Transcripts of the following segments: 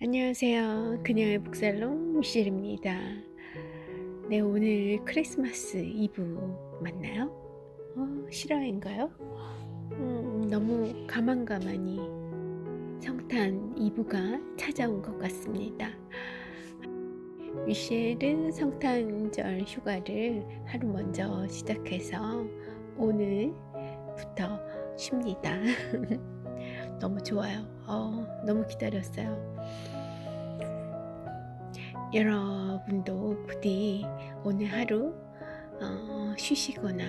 안녕하세요. 그녀의 북살롱 미셸입니다. 네, 오늘 크리스마스 이브 맞나요? 실화인가요? 너무 가만가만히 성탄 이브가 찾아온 것 같습니다. 미셸은 성탄절 휴가를 하루 먼저 시작해서 오늘부터 쉽니다. 너무 좋아요. 너무 기다렸어요. 여러분도 부디 오늘 하루 쉬시거나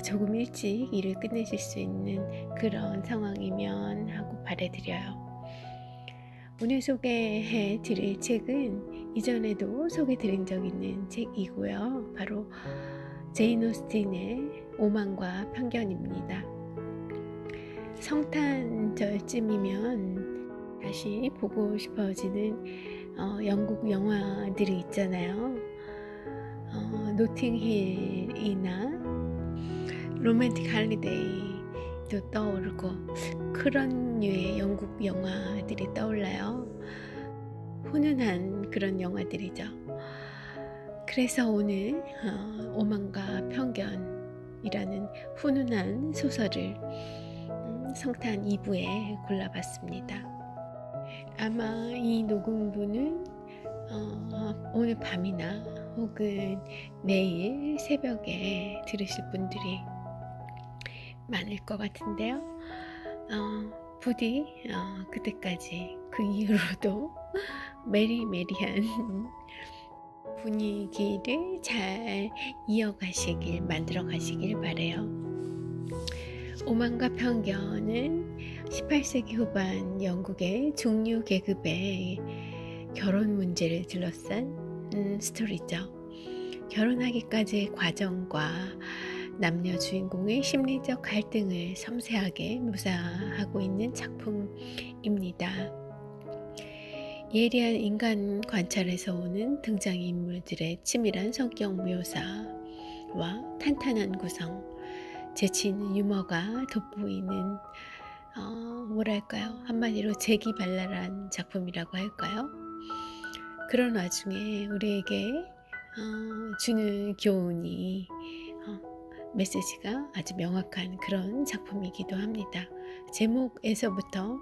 조금 일찍 일을 끝내실 수 있는 그런 상황이면 하고 바라드려요. 오늘 소개해 드릴 책은 이전에도 소개해 드린 적 있는 책이고요. 바로 제인 오스틴의 오만과 편견입니다. 성탄절쯤이면 다시 보고 싶어지는 영국 영화들이 있잖아요. 노팅힐이나 로맨틱 할리데이도 떠오르고 그런 류의 영국 영화들이 떠올라요. 훈훈한 그런 영화들이죠. 그래서 오늘 오만과 편견이라는 훈훈한 소설을 성탄 2부에 골라봤습니다. 아마 이 녹음분은 오늘 밤이나 혹은 내일 새벽에 들으실 분들이 많을 것 같은데요. 부디 그때까지 그 이후로도 메리메리한 분위기를 잘 만들어 가시길 바래요. 오만과 편견은 18세기 후반 영국의 중류 계급의 결혼 문제를 둘러싼 스토리죠. 결혼하기까지의 과정과 남녀 주인공의 심리적 갈등을 섬세하게 묘사하고 있는 작품입니다. 예리한 인간 관찰에서 오는 등장인물들의 치밀한 성격 묘사와 탄탄한 구성, 재치 있는 유머가 돋보이는 뭐랄까요, 한마디로 재기발랄한 작품이라고 할까요? 그런 와중에 우리에게 주는 교훈이 메시지가 아주 명확한 그런 작품이기도 합니다. 제목에서부터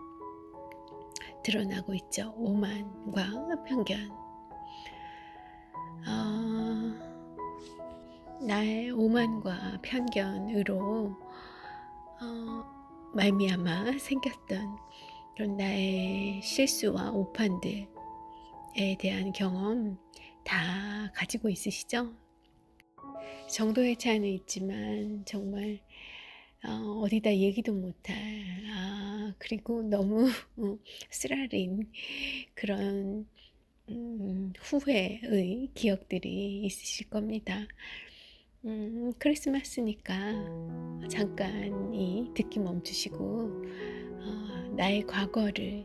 드러나고 있죠. 오만과 편견. 나의 오만과 편견으로 말미암아 생겼던 그런 나의 실수와 오판들에 대한 경험 다 가지고 있으시죠? 정도의 차이는 있지만 정말 어디다 얘기도 못할 그리고 너무 쓰라린 그런 후회의 기억들이 있으실 겁니다. 크리스마스니까 잠깐 이 듣기 멈추시고 나의 과거를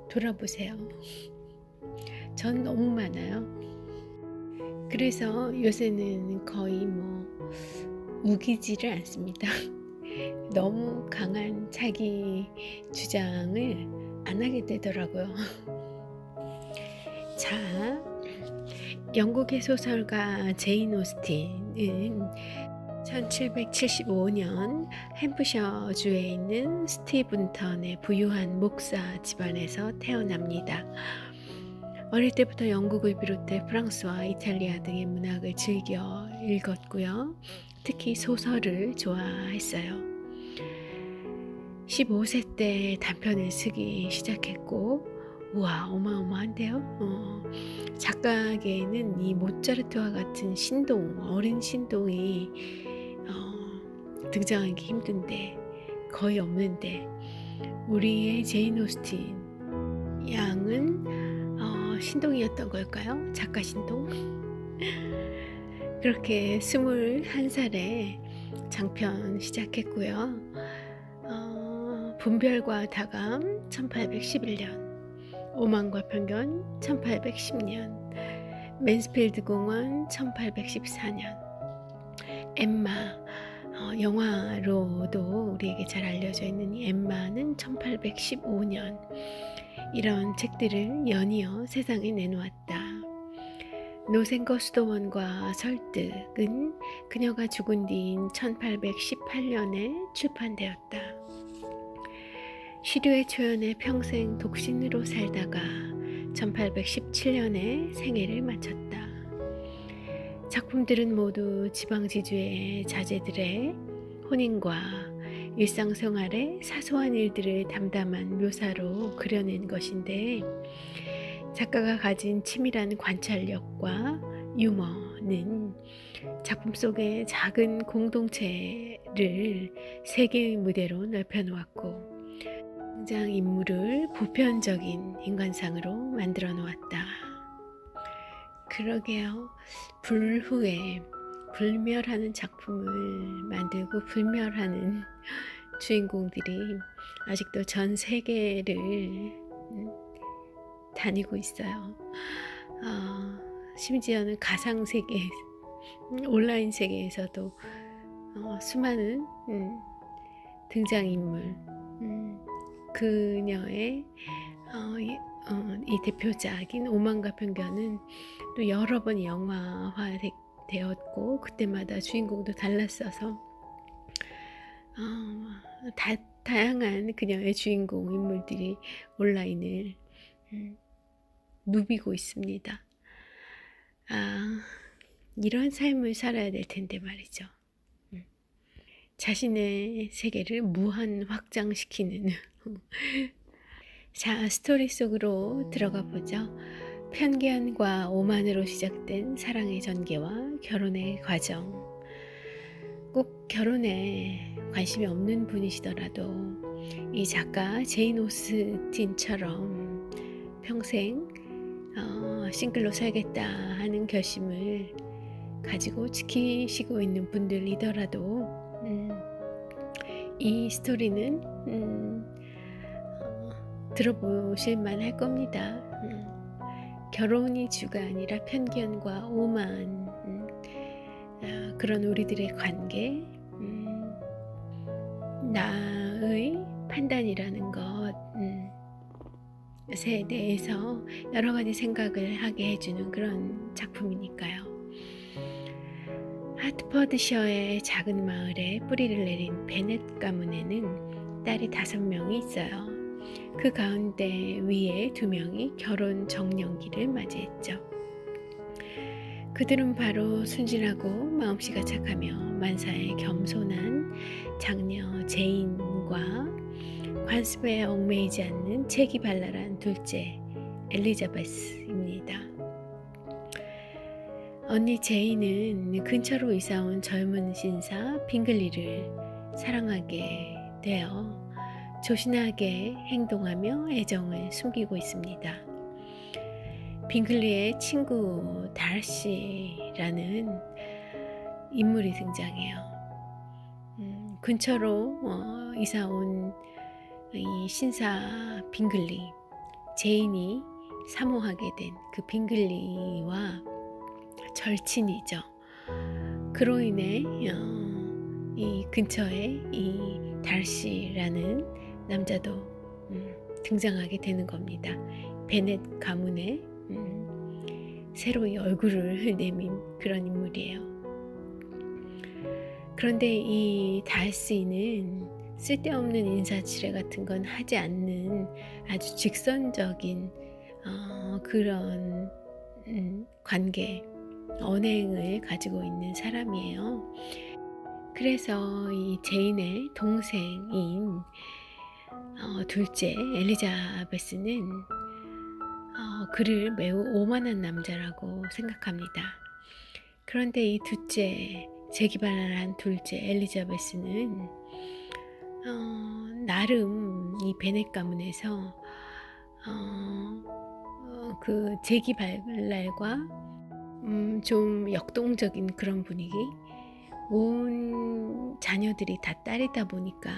돌아보세요. 전 너무 많아요. 그래서 요새는 거의 우기지를 않습니다. 너무 강한 자기 주장을 안 하게 되더라고요. 자, 영국의 소설가 제인 오스틴은 1775년 햄프셔주에 있는 스티븐턴의 부유한 목사 집안에서 태어납니다. 어릴 때부터 영국을 비롯해 프랑스와 이탈리아 등의 문학을 즐겨 읽었고요. 특히 소설을 좋아했어요. 15세 때 단편을 쓰기 시작했고, 우와, 어마어마한데요. 작가에게는 이 모차르트와 같은 어린 신동이 등장하기 힘든데, 거의 없는데, 우리의 제인 오스틴 양은 신동이었던 걸까요? 작가 신동? 그렇게 21살에 장편 시작했고요. 분별과 다감 1811년, 오만과 편견 1810년, 맨스필드 공원 1814년, 엠마 영화로도 우리에게 잘 알려져 있는 이 엠마는 1815년 이런 책들을 연이어 세상에 내놓았다. 노생거 수도원과 설득은 그녀가 죽은 뒤인 1818년에 출판되었다. 시류의 초연에 평생 독신으로 살다가 1817년에 생애를 마쳤다. 작품들은 모두 지방지주의 자제들의 혼인과 일상생활의 사소한 일들을 담담한 묘사로 그려낸 것인데, 작가가 가진 치밀한 관찰력과 유머는 작품 속의 작은 공동체를 세계의 무대로 넓혀놓았고, 등장인물을 보편적인 인간상으로 만들어 놓았다. 그러게요. 불후에 불멸하는 작품을 만들고 불멸하는 주인공들이 아직도 전 세계를 다니고 있어요. 심지어는 가상세계, 온라인 세계에서도 수많은 등장인물, 그녀의 이 대표작인 오만과 편견은 또 여러 번 영화화되었고, 그때마다 주인공도 달랐어서 다양한 그녀의 주인공 인물들이 온라인을 누비고 있습니다. 이런 삶을 살아야 될 텐데 말이죠. 자신의 세계를 무한 확장시키는 자, 스토리 속으로 들어가 보죠. 편견과 오만으로 시작된 사랑의 전개와 결혼의 과정. 꼭 결혼에 관심이 없는 분이시더라도 이 작가 제인 오스틴처럼 평생 싱글로 살겠다 하는 결심을 가지고 지키시고 있는 분들이더라도 이 스토리는 들어보실만 할 겁니다. 결혼이 주가 아니라 편견과 오만, 그런 우리들의 관계, 나의 판단이라는 것에 대해서 여러 가지 생각을 하게 해주는 그런 작품이니까요. 하트퍼드셔의 작은 마을에 뿌리를 내린 베넷 가문에는 딸이 5명이 있어요. 그 가운데 위에 2명이 결혼 정년기를 맞이했죠. 그들은 바로 순진하고 마음씨가 착하며 만사에 겸손한 장녀 제인과 관습에 얽매이지 않는 재기발랄한 둘째 엘리자베스입니다. 언니 제인은 근처로 이사온 젊은 신사 빙글리를 사랑하게 되어 조신하게 행동하며 애정을 숨기고 있습니다. 빙글리의 친구 달시라는 인물이 등장해요. 근처로 이사온 이 신사 빙글리, 제인이 사모하게 된 그 빙글리와 절친이죠. 그로 인해 이 근처에 이 달시라는 남자도 등장하게 되는 겁니다. 베넷 가문의 새로이 얼굴을 내민 그런 인물이에요. 그런데 이 달시는 쓸데없는 인사치레 같은 건 하지 않는 아주 직선적인 그런 관계, 언행을 가지고 있는 사람이에요. 그래서 이 제인의 동생인 둘째 엘리자베스는 그를 매우 오만한 남자라고 생각합니다. 그런데 이 둘째, 재기발랄한 둘째 엘리자베스는 나름 이 베넷 가문에서 그 재기발랄과 좀 역동적인 그런 분위기, 온 자녀들이 다 딸이다 보니까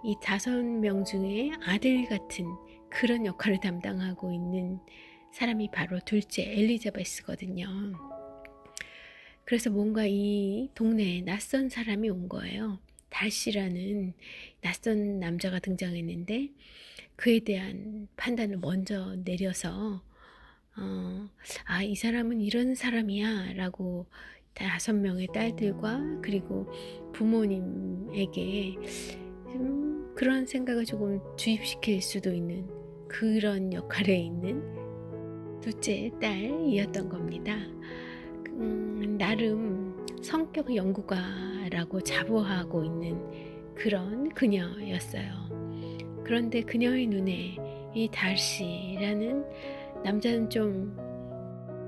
이 5명 중에 아들 같은 그런 역할을 담당하고 있는 사람이 바로 둘째 엘리자베스거든요. 그래서 뭔가 이 동네에 낯선 사람이 온 거예요. 달씨라는 낯선 남자가 등장했는데 그에 대한 판단을 먼저 내려서 이 사람은 이런 사람이야 라고 5명의 딸들과 그리고 부모님에게 그런 생각을 조금 주입시킬 수도 있는 그런 역할에 있는 둘째 딸이었던 겁니다. 나름 성격 연구가라고 자부하고 있는 그런 그녀였어요. 그런데 그녀의 눈에 이 달씨라는 남자는 좀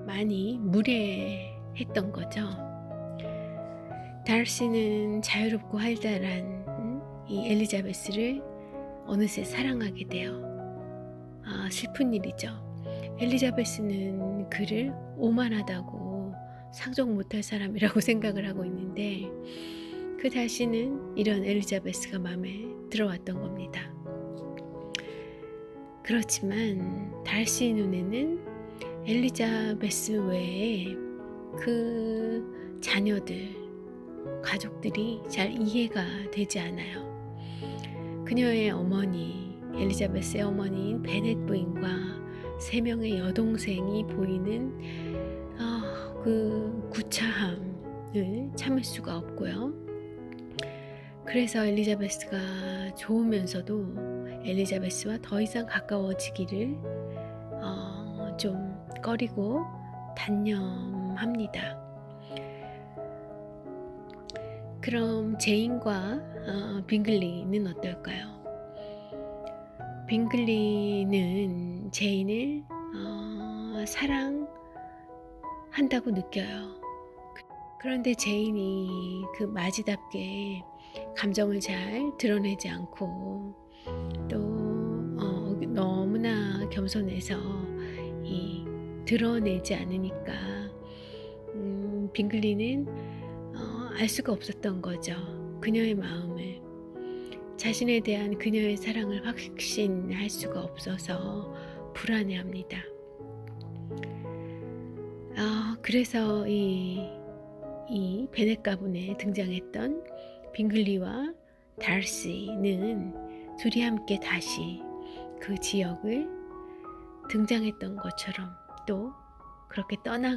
많이 무례했던 거죠. 달씨는 자유롭고 활달한 이 엘리자베스를 어느새 사랑하게 돼요. 슬픈 일이죠. 엘리자베스는 그를 오만하다고 상종 못할 사람이라고 생각을 하고 있는데 그 달씨는 이런 엘리자베스가 마음에 들어왔던 겁니다. 그렇지만 달씨 눈에는 엘리자베스 외에 그 자녀들, 가족들이 잘 이해가 되지 않아요. 그녀의 어머니, 엘리자베스의 어머니인 베넷 부인과 3명의 여동생이 보이는 그 구차함을 참을 수가 없고요. 그래서 엘리자베스가 좋으면서도 엘리자베스와 더 이상 가까워지기를 좀 꺼리고 단념합니다. 그럼 제인과 빙글리는 어떨까요? 빙글리는 제인을 사랑한다고 느껴요. 그런데 제인이 그 마지답게 감정을 잘 드러내지 않고 또 너무나 겸손해서 드러내지 않으니까 빙글리는 알 수가 없었던 거죠. 그녀의 마음을, 자신에 대한 그녀의 사랑을 확신할 수가 없어서 불안해합니다. 그래서 이 베넷 가문에 등장했던 빙글리와 달씨는 둘이 함께 다시 그 지역을 등장했던 것처럼 또 그렇게 어느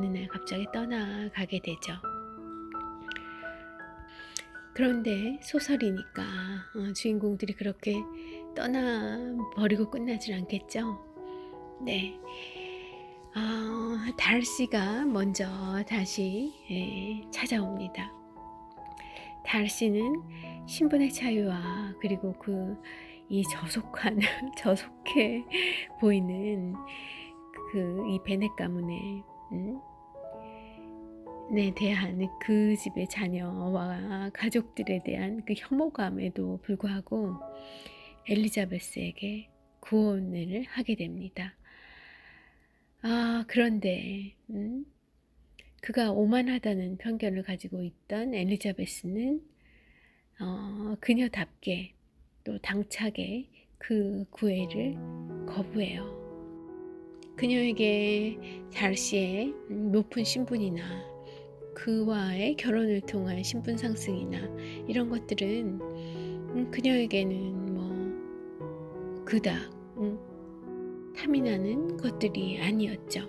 날 갑자기 떠나가게 되죠. 그런데 소설이니까 주인공들이 그렇게 떠나버리고 끝나질 않겠죠. 네. 달씨가 먼저 다시 찾아옵니다. 달씨는 신분의 차이와 그리고 이 저속해 보이는 이 베넷 가문의 대한 그 집의 자녀와 가족들에 대한 그 혐오감에도 불구하고 엘리자베스에게 구원을 하게 됩니다. 그런데 그가 오만하다는 편견을 가지고 있던 엘리자베스는 그녀답게 또 당차게 그 구애를 거부해요. 그녀에게 달씨의 높은 신분이나 그와의 결혼을 통한 신분 상승이나 이런 것들은 그녀에게는 그닥 탐이 나는 것들이 아니었죠.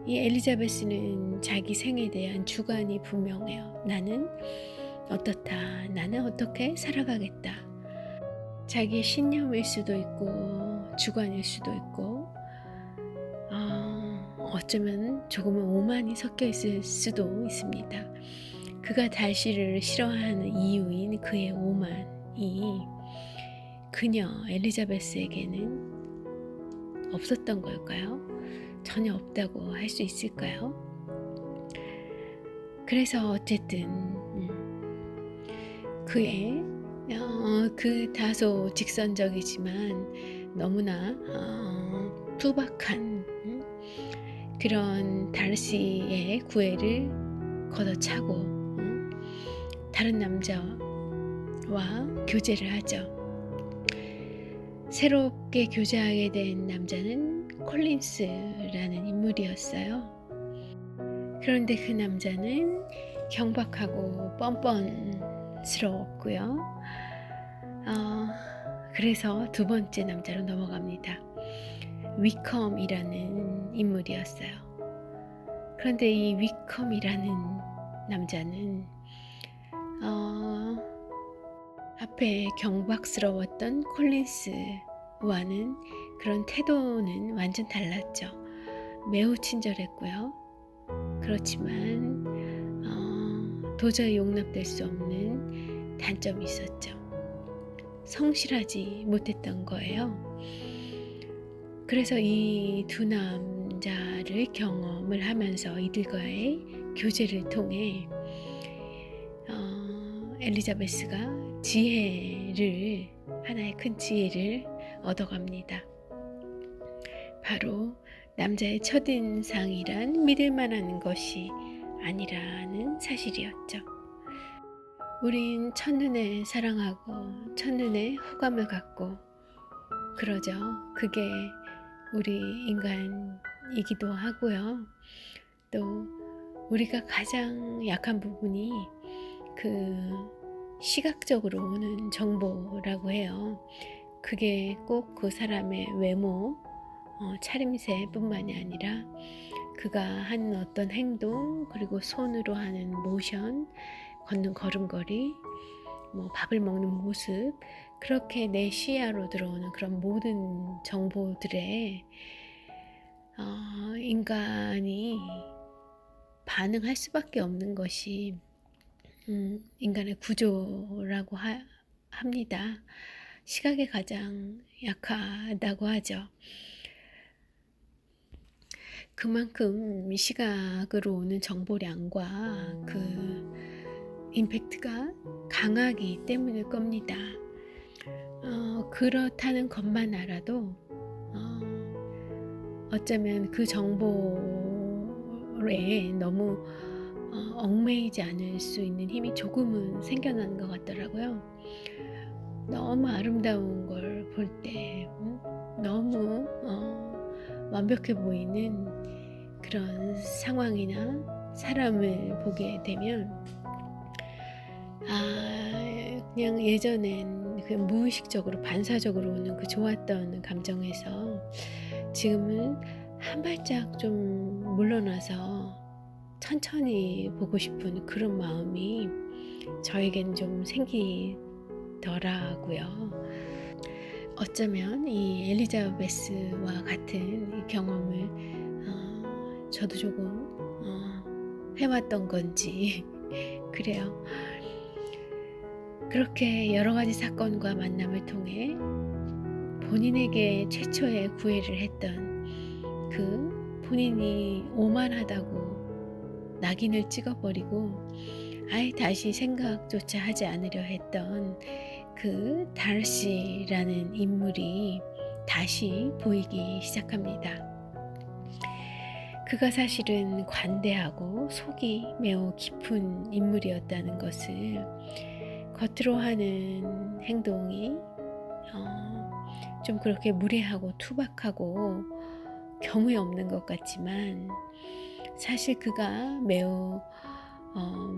이 엘리자베스는 자기 생에 대한 주관이 분명해요. 나는 어떻다, 나는 어떻게 살아가겠다. 자기의 신념일 수도 있고 주관일 수도 있고 어쩌면 조금은 오만이 섞여 있을 수도 있습니다. 그가 달씨를 싫어하는 이유인 그의 오만이 그녀 엘리자베스에게는 없었던 걸까요? 전혀 없다고 할 수 있을까요? 그래서 어쨌든 그의 그 다소 직선적이지만 너무나 투박한 그런 달씨의 구애를 걷어차고 다른 남자와 교제를 하죠. 새롭게 교제하게 된 남자는 콜린스라는 인물이었어요. 그런데 그 남자는 경박하고 뻔뻔스러웠고요. 그래서 두 번째 남자로 넘어갑니다. 위컴이라는 인물이었어요. 그런데 이 위컴이라는 남자는 앞에 경박스러웠던 콜린스와는 그런 태도는 완전 달랐죠. 매우 친절했고요. 그렇지만 도저히 용납될 수 없는 단점이 있었죠. 성실하지 못했던 거예요. 그래서 이 두 남자를 경험을 하면서 이들과의 교제를 통해 엘리자베스가 하나의 큰 지혜를 얻어갑니다. 바로 남자의 첫인상이란 믿을만한 것이 아니라는 사실이었죠. 우린 첫눈에 사랑하고 첫눈에 호감을 갖고 그러죠. 그게 우리 인간이기도 하고요. 또 우리가 가장 약한 부분이 그 시각적으로 오는 정보라고 해요. 그게 꼭 그 사람의 외모, 차림새뿐만이 아니라 그가 한 어떤 행동, 그리고 손으로 하는 모션, 걷는 걸음걸이, 밥을 먹는 모습, 그렇게 내 시야로 들어오는 그런 모든 정보들에 인간이 반응할 수밖에 없는 것이 인간의 구조라고 합니다. 시각이 가장 약하다고 하죠. 그만큼 시각으로 오는 정보량과 그 임팩트가 강하기 때문일 겁니다. 그렇다는 것만 알아도 어쩌면 그 정보에 너무 얽매이지 않을 수 있는 힘이 조금은 생겨나는 것 같더라고요. 너무 아름다운 걸 볼 때 너무 완벽해 보이는 그런 상황이나 사람을 보게 되면 그냥 예전엔 그 무의식적으로 반사적으로 오는 그 좋았던 감정에서 지금은 한 발짝 좀 물러나서 천천히 보고 싶은 그런 마음이 저에겐 좀 생기더라고요. 어쩌면 이 엘리자베스와 같은 이 경험을 저도 조금 해왔던 건지 그래요. 그렇게 여러 가지 사건과 만남을 통해 본인에게 최초의 구애를 했던 그 본인이 오만하다고 낙인을 찍어버리고 아예 다시 생각조차 하지 않으려 했던 그 달시라는 인물이 다시 보이기 시작합니다. 그가 사실은 관대하고 속이 매우 깊은 인물이었다는 것을 겉으로 하는 행동이 좀 그렇게 무례하고 투박하고 경우에 없는 것 같지만 사실 그가 매우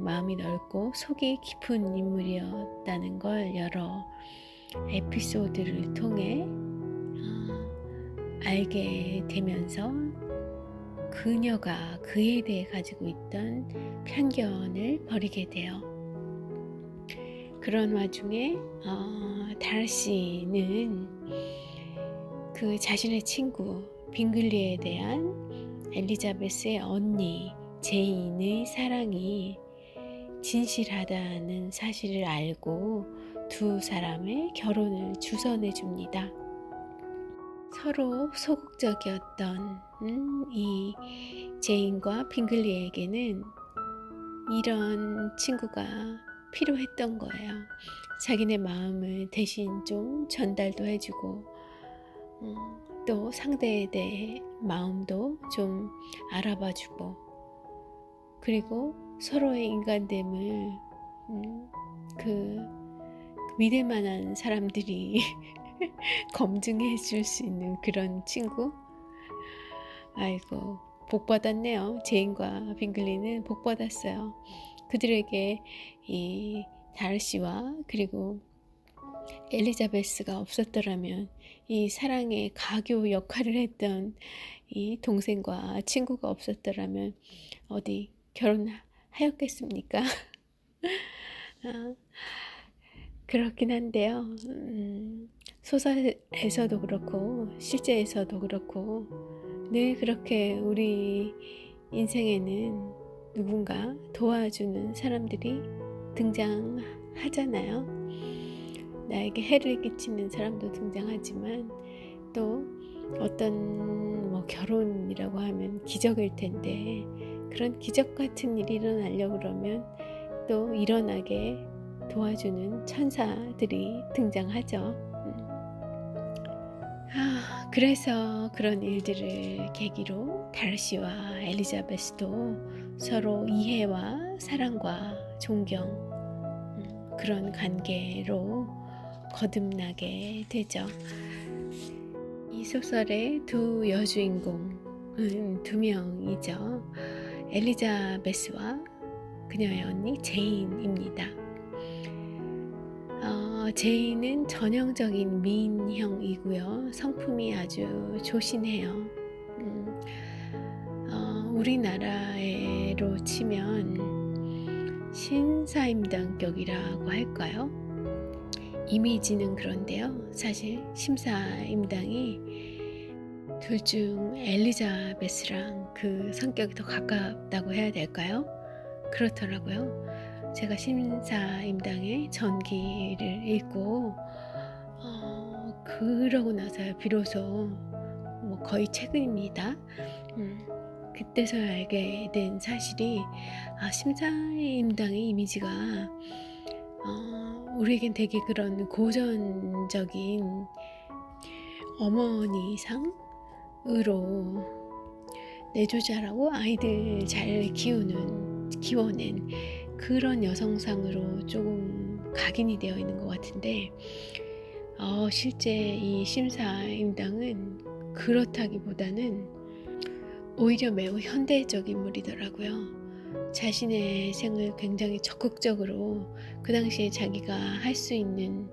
마음이 넓고 속이 깊은 인물이었다는 걸 여러 에피소드를 통해 알게 되면서 그녀가 그에 대해 가지고 있던 편견을 버리게 돼요. 그런 와중에 달시는 그 자신의 친구 빙글리에 대한 엘리자베스의 언니 제인의 사랑이 진실하다는 사실을 알고 두 사람의 결혼을 주선해 줍니다. 서로 소극적이었던 이 제인과 빙글리에게는 이런 친구가 필요했던 거예요. 자기네 마음을 대신 좀 전달도 해주고 또 상대에 대해 마음도 좀 알아봐주고 그리고 서로의 인간됨을 그 믿을 만한 사람들이 검증해 줄 수 있는 그런 친구. 아이고 복 받았네요. 제인과 빙글리는 복 받았어요. 그들에게 이 다르시와 그리고 엘리자베스가 없었더라면 이 사랑의 가교 역할을 했던 이 동생과 친구가 없었더라면 어디 결혼하였겠습니까? 아, 그렇긴 한데요. 소설에서도 그렇고 실제에서도 그렇고 늘 그렇게 우리 인생에는 누군가 도와주는 사람들이 등장하잖아요. 나에게 해를 끼치는 사람도 등장하지만 또 어떤 결혼이라고 하면 기적일 텐데 그런 기적 같은 일이 일어나려고 그러면 또 일어나게 도와주는 천사들이 등장하죠. 그래서 그런 일들을 계기로 다르시와 엘리자베스도 서로 이해와 사랑과 존경 그런 관계로 거듭나게 되죠. 이 소설의 두 여주인공은 두 명이죠. 엘리자베스와 그녀의 언니 제인입니다. 제인은 전형적인 미인형이고요. 성품이 아주 조신해요. 우리나라로 치면 신사임당격이라고 할까요? 이미지는 그런데요. 사실 심사임당이 둘 중 엘리자베스랑 그 성격이 더 가깝다고 해야 될까요? 그렇더라고요. 제가 심사임당의 전기를 읽고 그러고 나서 비로소 거의 최근입니다. 그때서야 알게 된 사실이 심사임당의 이미지가 우리에겐 되게 그런 고전적인 어머니상으로 내조자라고 아이들 잘 키워낸 그런 여성상으로 조금 각인이 되어 있는 것 같은데 실제 이 심사임당은 그렇다기보다는 오히려 매우 현대적 인물이더라고요. 자신의 생을 굉장히 적극적으로 그 당시에 자기가 할 수 있는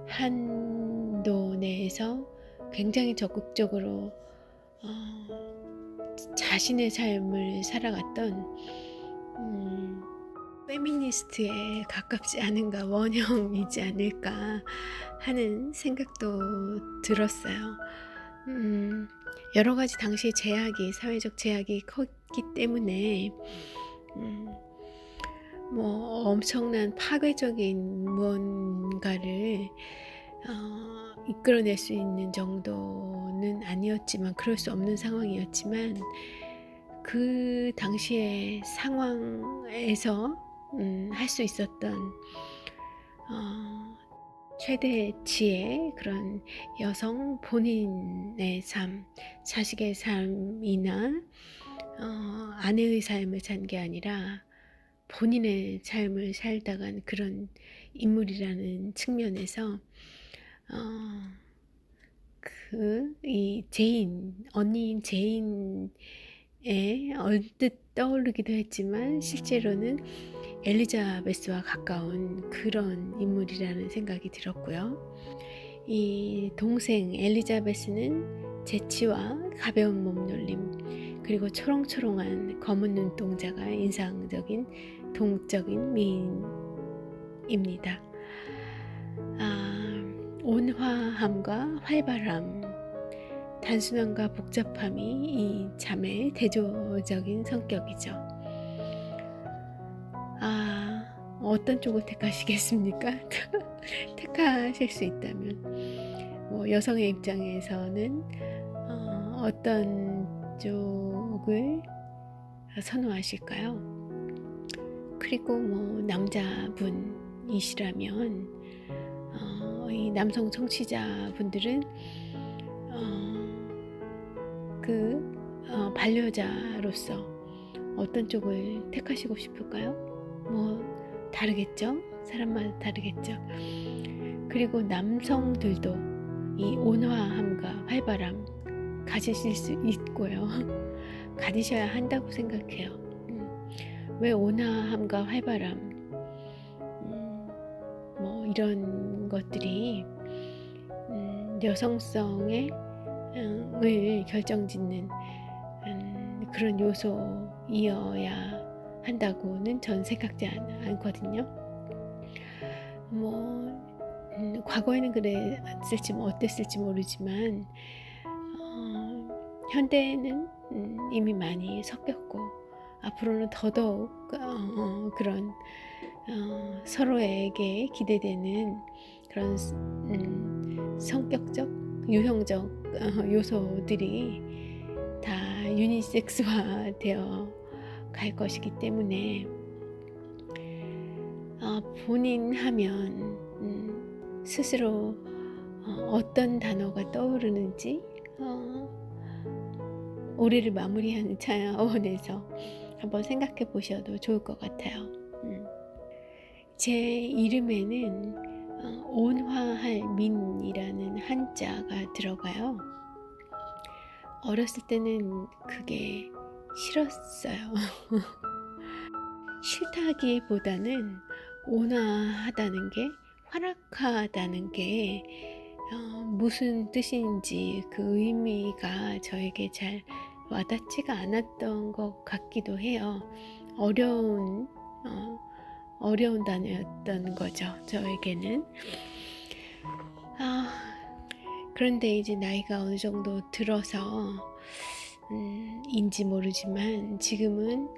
한도 내에서 굉장히 적극적으로 자신의 삶을 살아갔던 페미니스트에 가깝지 않은가, 원형이지 않을까 하는 생각도 들었어요. 여러 가지 당시 사회적 제약이 컸기 때문에 엄청난 파괴적인 무언가를 이끌어낼 수 있는 정도는 아니었지만, 그럴 수 없는 상황이었지만, 그 당시의 상황에서 할 수 있었던 최대치의 그런 여성 본인의 삶, 자식의 삶이나 아내의 삶을 산 게 아니라 본인의 삶을 살다간 그런 인물이라는 측면에서 이 언니인 제인에 얼뜻 떠오르기도 했지만 실제로는 엘리자베스와 가까운 그런 인물이라는 생각이 들었고요. 이 동생 엘리자베스는 재치와 가벼운 몸놀림, 그리고 초롱초롱한 검은 눈동자가 인상적인 동적인 미인입니다. 온화함과 활발함, 단순함과 복잡함이 이 자매의 대조적인 성격이죠. 어떤 쪽을 택하시겠습니까? 택하실 수 있다면 여성의 입장에서는 어떤 쪽을 선호하실까요? 그리고 남자분이시라면 이 남성 청취자분들은 반려자로서 어떤 쪽을 택하시고 싶을까요? 다르겠죠? 사람마다 다르겠죠. 그리고 남성들도 이 온화함과 활발함 가지실 수 있고요. 가지셔야 한다고 생각해요. 왜 온화함과 활발함, 뭐 이런 것들이 여성성의 을 결정짓는 그런 요소이어야 한다고는 전 생각지 않거든요. 뭐 과거에는 그랬을지 어땠을지 모르지만 현대에는 이미 많이 섞였고 앞으로는 더더욱 그런 서로에게 기대되는 그런 성격적, 유형적 요소들이 다 유니섹스화 되어 갈 것이기 때문에 본인 하면 스스로 어떤 단어가 떠오르는지 올해를 마무리하는 차원에서 한번 생각해 보셔도 좋을 것 같아요. 제 이름에는 온화할 민이라는 한자가 들어가요. 어렸을 때는 그게 싫었어요. 싫다기보다는 온화하다는 게, 활악하다는 게 무슨 뜻인지 그 의미가 저에게 잘 와닿지가 않았던 것 같기도 해요. 어려운 단어였던 거죠, 저에게는. 그런데 이제 나이가 어느 정도 들어서 인지 모르지만 지금은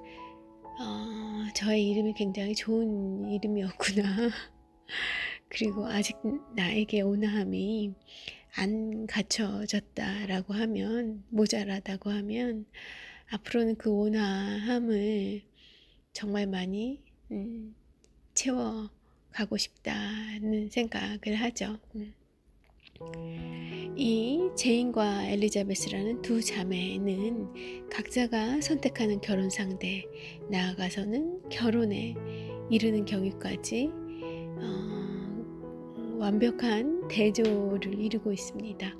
저의 이름이 굉장히 좋은 이름이었구나. 그리고 아직 나에게 온화함이 안 갖춰졌다라고 하면, 모자라다고 하면 앞으로는 그 온화함을 정말 많이 채워가고 싶다는 생각을 하죠. 이 제인과 엘리자베스라는 두 자매는 각자가 선택하는 결혼 상대, 나아가서는 결혼에 이르는 경위까지 완벽한 대조를 이루고 있습니다.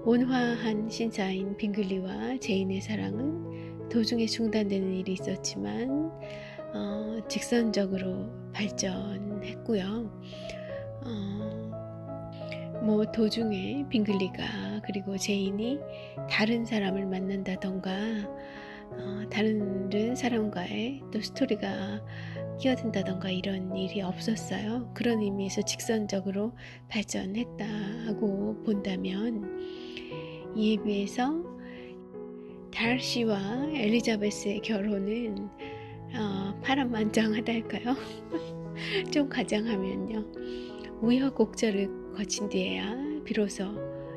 온화한 신사인 빙글리와 제인의 사랑은 도중에 중단되는 일이 있었지만 직선적으로 발전했고요. 뭐 도중에 빙글리가 그리고 제인이 다른 사람을 만난다던가 다른 사람과의 또 스토리가 끼어든다던가 이런 일이 없었어요. 그런 의미에서 직선적으로 발전했다고 본다면, 이에 비해서 달시와 엘리자베스의 결혼은 파란만장하달까요? 좀 가장하면요, 우여곡절을 거친 뒤에야 비로소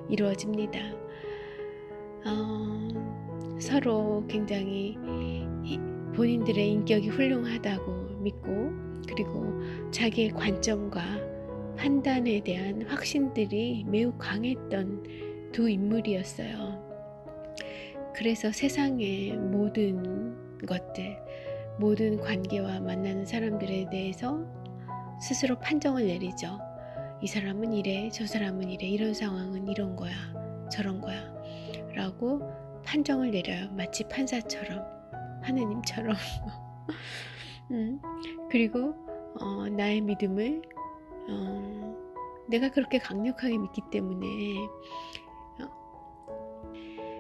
이루어집니다. 서로 굉장히 본인들의 인격이 훌륭하다고 믿고, 그리고 자기의 관점과 판단에 대한 확신들이 매우 강했던 두 인물이었어요. 그래서 세상의 모든 것들, 모든 관계와 만나는 사람들에 대해서 스스로 판정을 내리죠. 이 사람은 이래, 저 사람은 이래, 이런 상황은 이런 거야, 저런 거야 라고 판정을 내려요. 마치 판사처럼, 하느님처럼. 그리고 나의 믿음을 내가 그렇게 강력하게 믿기 때문에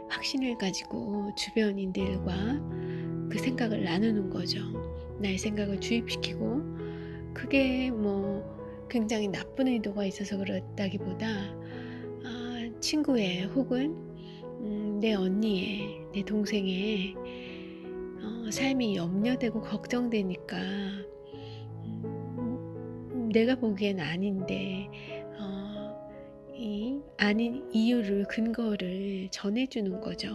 확신을 가지고 주변인들과 그 생각을 나누는 거죠. 나의 생각을 주입시키고, 그게 뭐 굉장히 나쁜 의도가 있어서 그렇다기보다 친구의 혹은 내 언니의, 내 동생의 삶이 염려되고 걱정되니까 내가 보기엔 아닌데 이 아닌 이유를, 근거를 전해주는 거죠.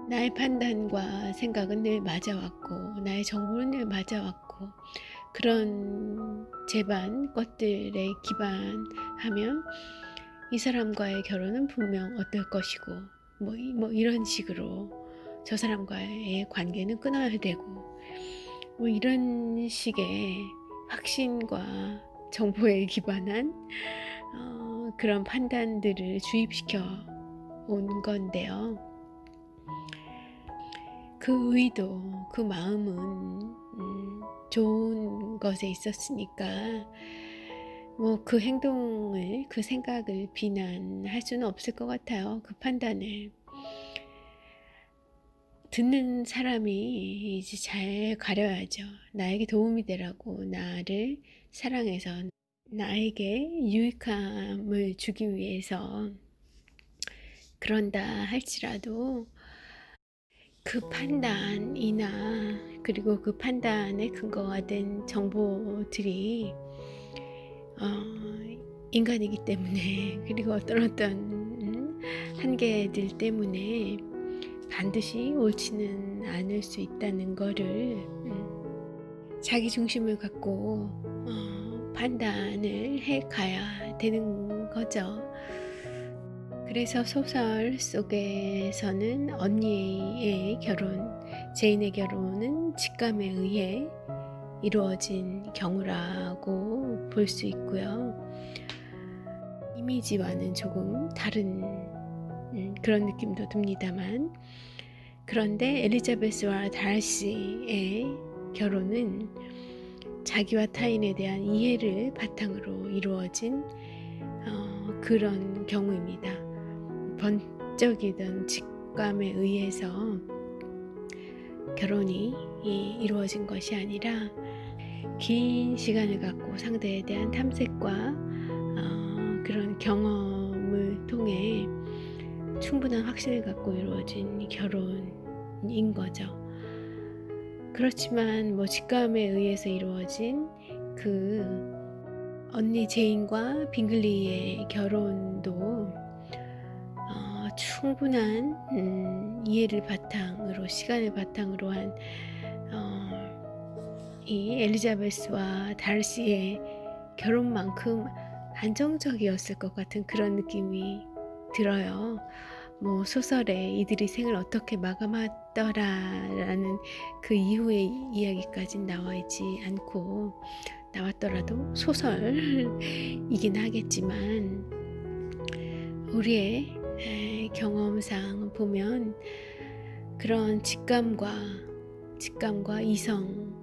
나의 판단과 생각은 늘 맞아왔고, 나의 정보는 늘 맞아왔고, 그런 제반 것들에 기반하면 이 사람과의 결혼은 분명 어떨 것이고, 뭐 이런 식으로 저 사람과의 관계는 끊어야 되고, 뭐 이런 식의 확신과 정보에 기반한 그런 판단들을 주입시켜 온 건데요. 그 의도, 그 마음은 좋은 것에 있었으니까 뭐 그 행동을, 그 생각을 비난할 수는 없을 것 같아요. 그 판단을. 듣는 사람이 이제 잘 가려야죠. 나에게 도움이 되라고, 나를 사랑해서 나에게 유익함을 주기 위해서 그런다 할지라도 그 판단이나 그리고 그 판단의 근거가 된 정보들이 인간이기 때문에, 그리고 어떤 한계들 때문에 반드시 옳지는 않을 수 있다는 거를 자기 중심을 갖고 판단을 해 가야 되는 거죠. 그래서 소설 속에서는 언니의 결혼, 제인의 결혼은 직감에 의해 이루어진 경우라고 볼 수 있고요. 이미지와는 조금 다른 그런 느낌도 듭니다만, 그런데 엘리자베스와 달시의 결혼은 자기와 타인에 대한 이해를 바탕으로 이루어진 그런 경우입니다. 번쩍이던 직감에 의해서 결혼이 이루어진 것이 아니라 긴 시간을 갖고 상대에 대한 탐색과 그런 경험을 통해 충분한 확신을 갖고 이루어진 결혼인 거죠. 그렇지만 뭐 직감에 의해서 이루어진 그 언니 제인과 빙글리의 결혼도 충분한 이해를 바탕으로, 시간을 바탕으로 한 이 엘리자베스와 달시의 결혼만큼 안정적이었을 것 같은 그런 느낌이 들어요. 뭐 소설에 이들이 생을 어떻게 마감하더라라는 그 이후의 이야기까지는 나와 있지 않고, 나왔더라도 소설이긴 하겠지만 우리의 경험상 보면 그런 직감과 이성이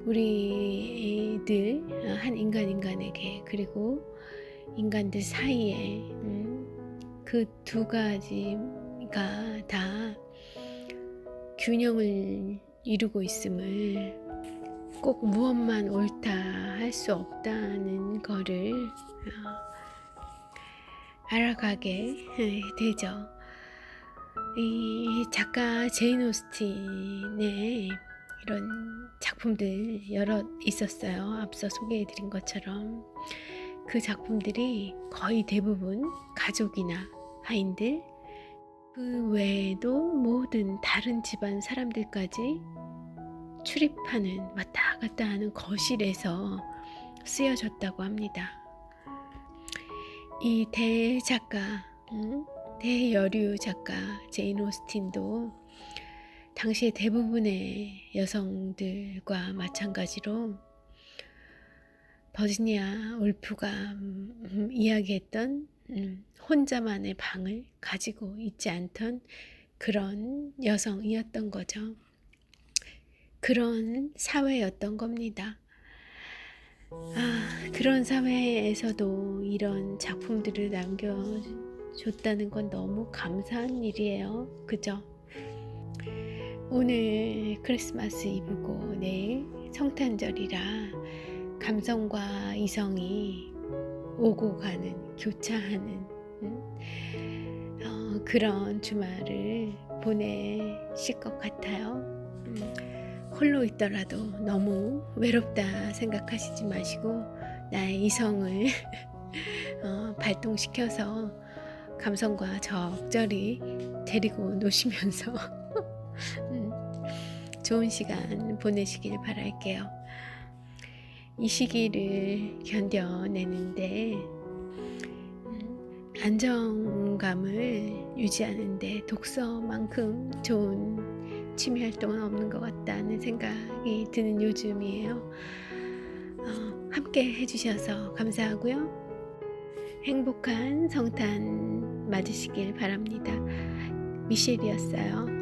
우리들 한 인간에게, 그리고 인간들 사이에 그 두 가지가 다 균형을 이루고 있음을, 꼭 무엇만 옳다 할 수 없다는 거를 알아가게 되죠. 이 작가 제인 오스틴의 이런 작품들 여러 있었어요. 앞서 소개해드린 것처럼 그 작품들이 거의 대부분 가족이나 하인들, 그 외에도 모든 다른 집안 사람들까지 출입하는, 왔다 갔다 하는 거실에서 쓰여졌다고 합니다. 이 대작가, 대여류 작가 제인 오스틴도 당시의 대부분의 여성들과 마찬가지로 버지니아 울프가 이야기했던 혼자만의 방을 가지고 있지 않던 그런 여성이었던 거죠. 그런 사회였던 겁니다. 그런 사회에서도 이런 작품들을 남겨줬다는 건 너무 감사한 일이에요. 그죠? 오늘 크리스마스 이브고 내일 성탄절이라 감성과 이성이 오고 가는, 교차하는 그런 주말을 보내실 것 같아요. 홀로 있더라도 너무 외롭다 생각하시지 마시고 나의 이성을 발동시켜서 감성과 적절히 데리고 노시면서 좋은 시간 보내시길 바랄게요. 이 시기를 견뎌내는데 안정감을 유지하는데 독서만큼 좋은 취미 활동은 없는 것 같다는 생각이 드는 요즘이에요. 함께 해주셔서 감사하고요. 행복한 성탄 맞으시길 바랍니다. 미셸이었어요.